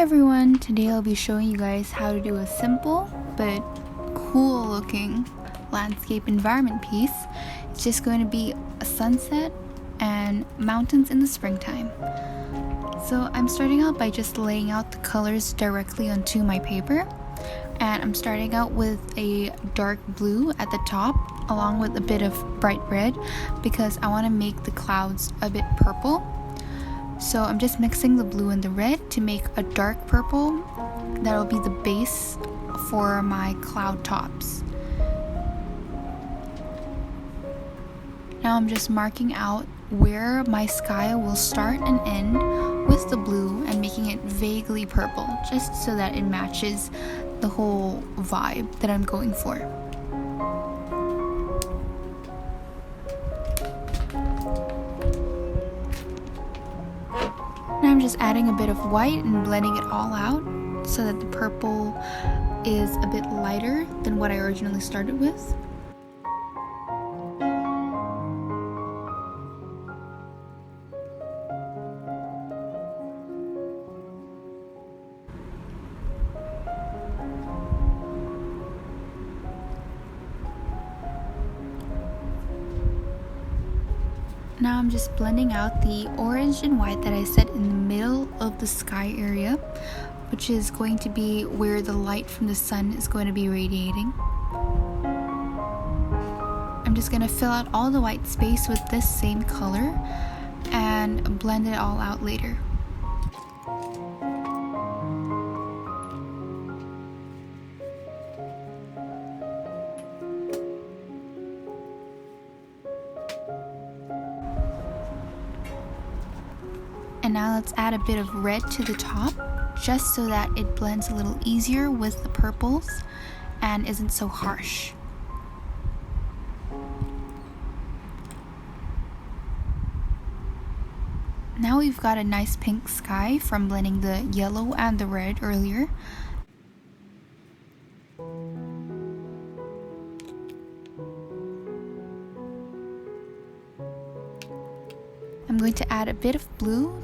everyone, today I'll be showing you guys how to do a simple but cool looking landscape environment piece. It's just going to be a sunset and mountains in the springtime. So I'm starting out by just laying out the colors directly onto my paper, and I'm starting out with a dark blue at the top along with a bit of bright red because I want to make the clouds a bit purple. So I'm just mixing the blue and the red to make a dark purple that will be the base for my cloud tops. Now I'm just marking out where my sky will start and end with the blue and making it vaguely purple, just so that it matches the whole vibe that I'm going for. Now I'm just adding a bit of white and blending it all out so that the purple is a bit lighter than what I originally started with. Now I'm just blending out the orange and white that I set in the middle of the sky area, which is going to be where the light from the sun is going to be radiating. I'm just going to fill out all the white space with this same color and blend it all out later. And now let's add a bit of red to the top, just so that it blends a little easier with the purples and isn't so harsh. Now we've got a nice pink sky from blending the yellow and the red earlier. I'm going to add a bit of blue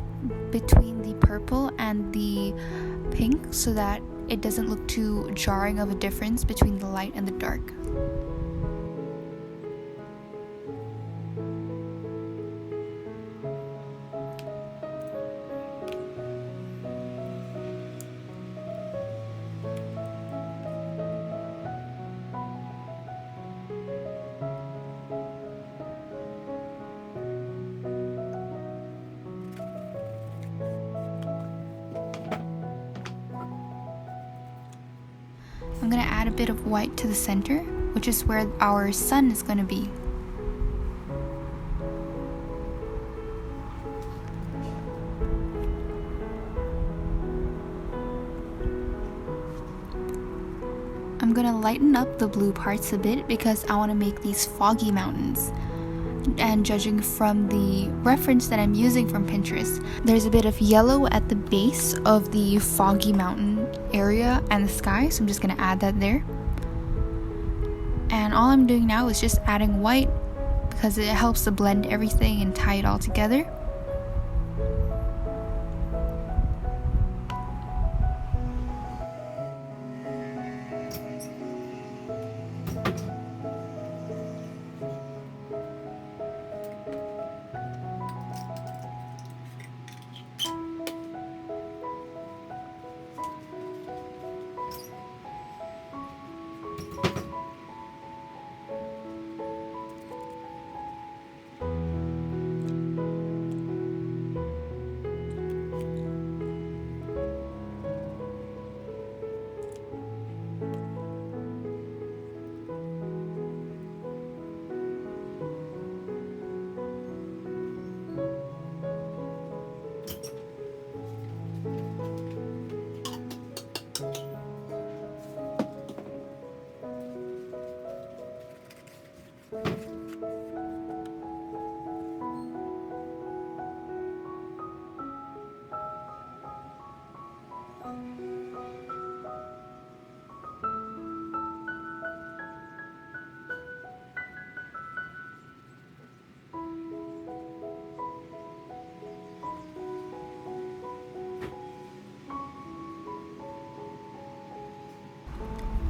between the purple and the pink so that it doesn't look too jarring of a difference between the light and the dark. I'm going to add a bit of white to the center, which is where our sun is going to be. I'm going to lighten up the blue parts a bit because I want to make these foggy mountains. And judging from the reference that I'm using from Pinterest, there's a bit of yellow at the base of the foggy mountain area and the sky, so I'm just going to add that there. And all I'm doing now is just adding white because it helps to blend everything and tie it all together.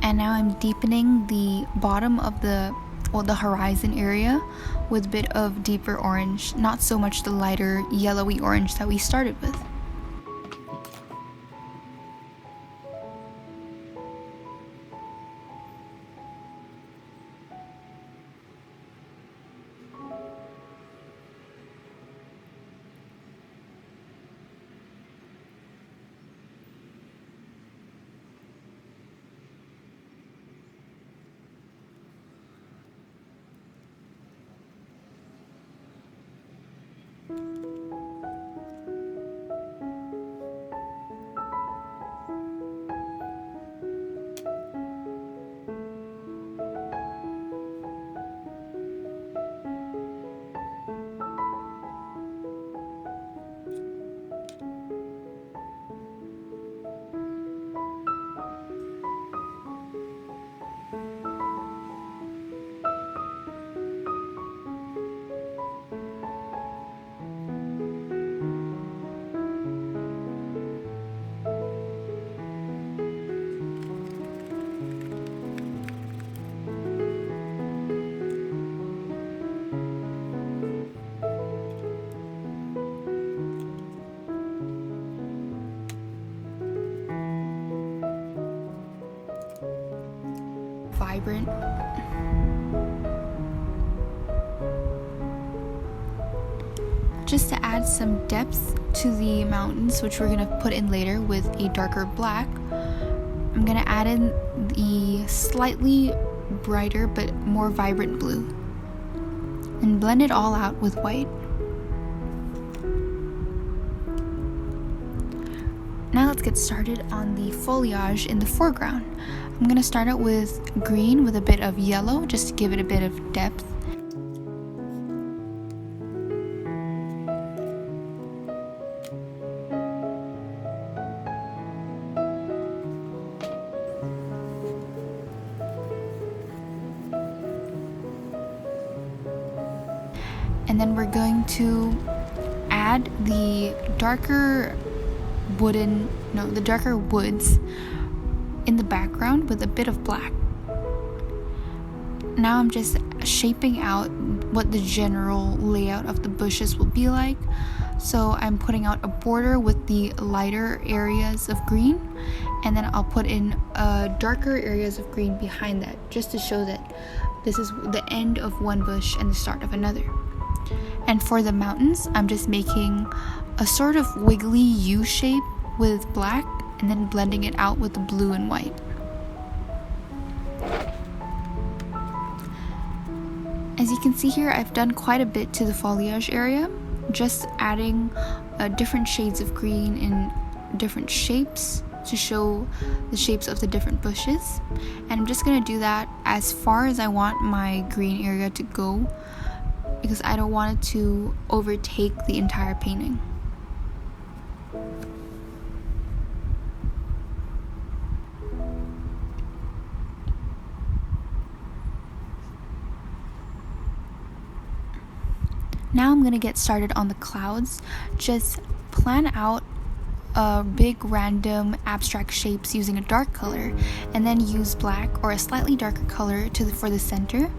And now I'm deepening the bottom of the horizon area with a bit of deeper orange, not so much the lighter yellowy orange that we started with. Vibrant. Just to add some depth to the mountains, which we're going to put in later with a darker black, I'm going to add in the slightly brighter but more vibrant blue and blend it all out with white. Now let's get started on the foliage in the foreground. I'm going to start out with green with a bit of yellow just to give it a bit of depth. And then we're going to add the darker woods in the background with a bit of black. Now I'm just shaping out what the general layout of the bushes will be like. So I'm putting out a border with the lighter areas of green, and then I'll put in darker areas of green behind that, just to show that this is the end of one bush and the start of another. And for the mountains, I'm just making a sort of wiggly U shape with black and then blending it out with the blue and white. As you can see here, I've done quite a bit to the foliage area, just adding different shades of green in different shapes to show the shapes of the different bushes. And I'm just going to do that as far as I want my green area to go, because I don't want it to overtake the entire painting. Now I'm going to get started on the clouds. Just plan out big random abstract shapes using a dark color, and then use black or a slightly darker color for the center,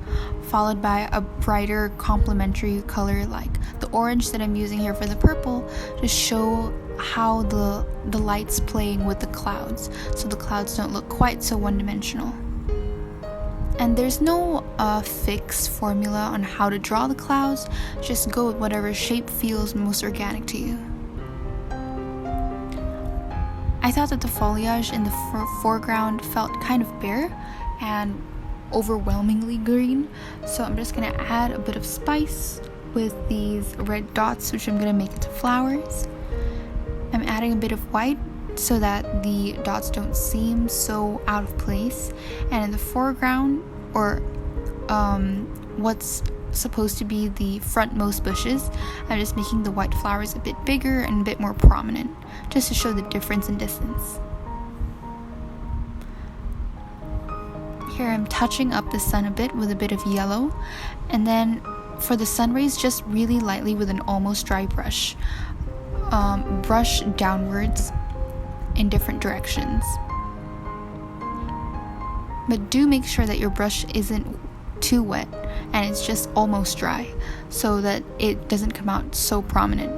followed by a brighter complementary color like the orange that I'm using here for the purple, to show how the light's playing with the clouds, so the clouds don't look quite so one-dimensional. And there's no fixed formula on how to draw the clouds, just go with whatever shape feels most organic to you. I thought that the foliage in the foreground felt kind of bare and overwhelmingly green, so I'm just going to add a bit of spice with these red dots, which I'm going to make into flowers. I'm adding a bit of white so that the dots don't seem so out of place, and in the foreground, or what's supposed to be the frontmost bushes, I'm just making the white flowers a bit bigger and a bit more prominent, just to show the difference in distance. Here I'm touching up the sun a bit with a bit of yellow, and then for the sun rays, just really lightly with an almost dry brush, brush downwards in different directions. But do make sure that your brush isn't too wet and it's just almost dry, so that it doesn't come out so prominent.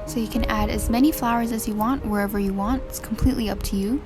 So you can add as many flowers as you want, wherever you want. It's completely up to you.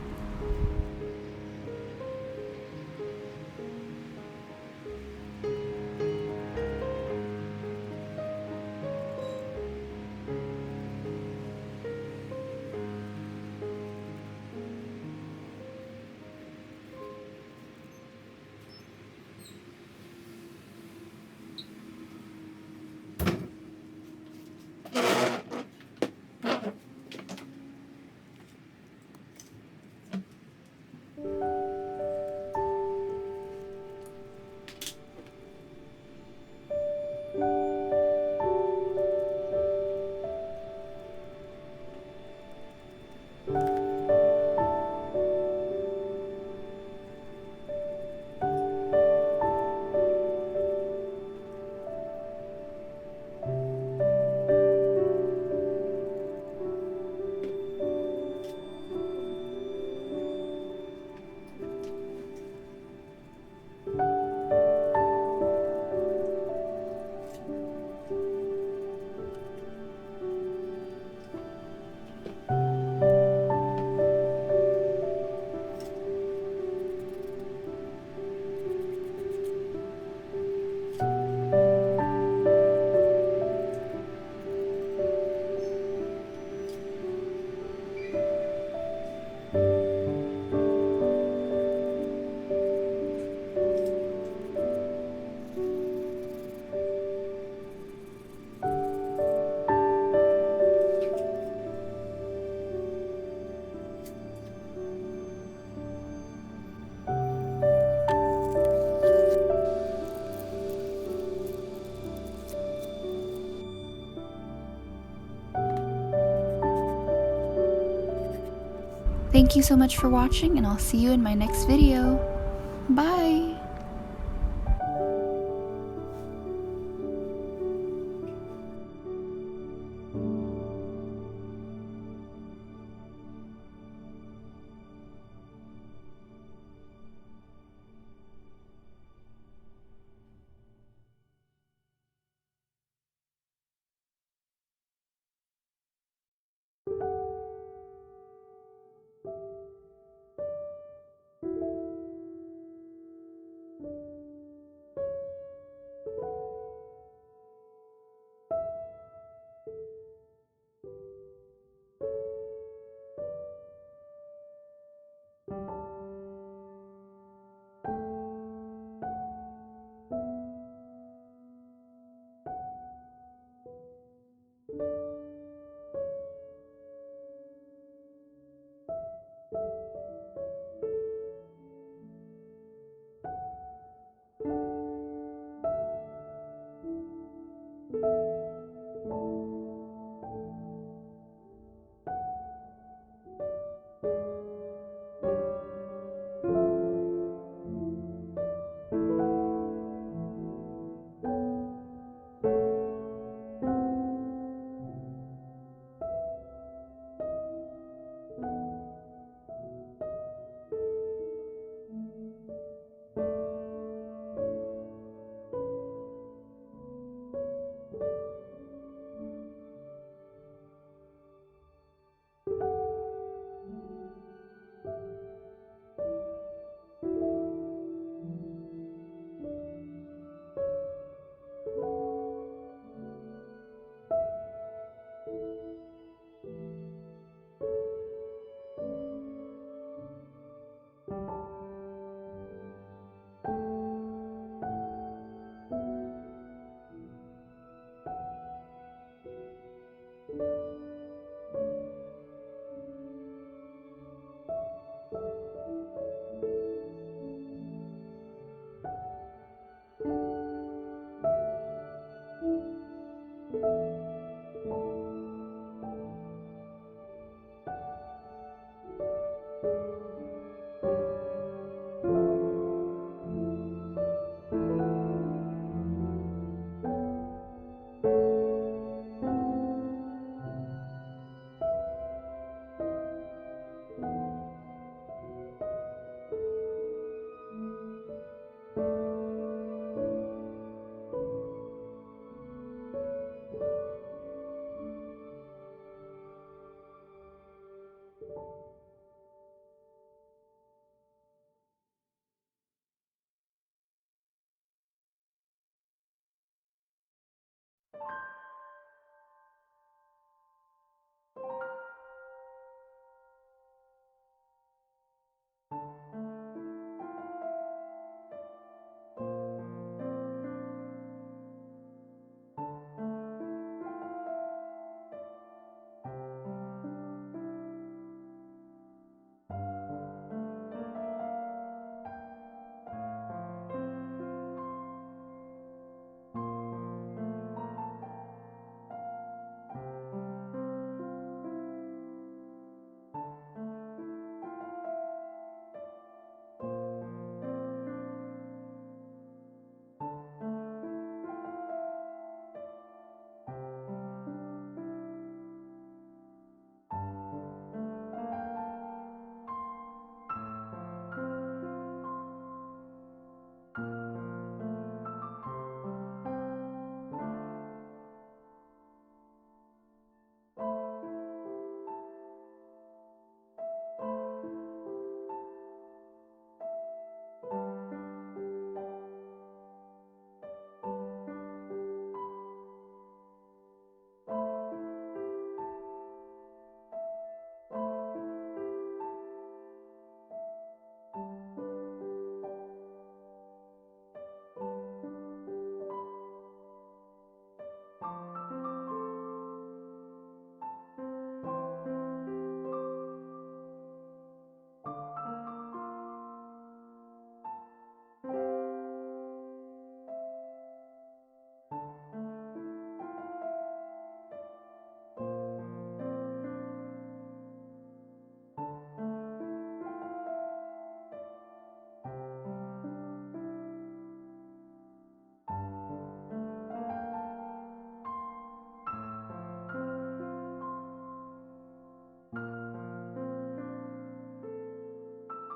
Thank you so much for watching, and I'll see you in my next video. Bye!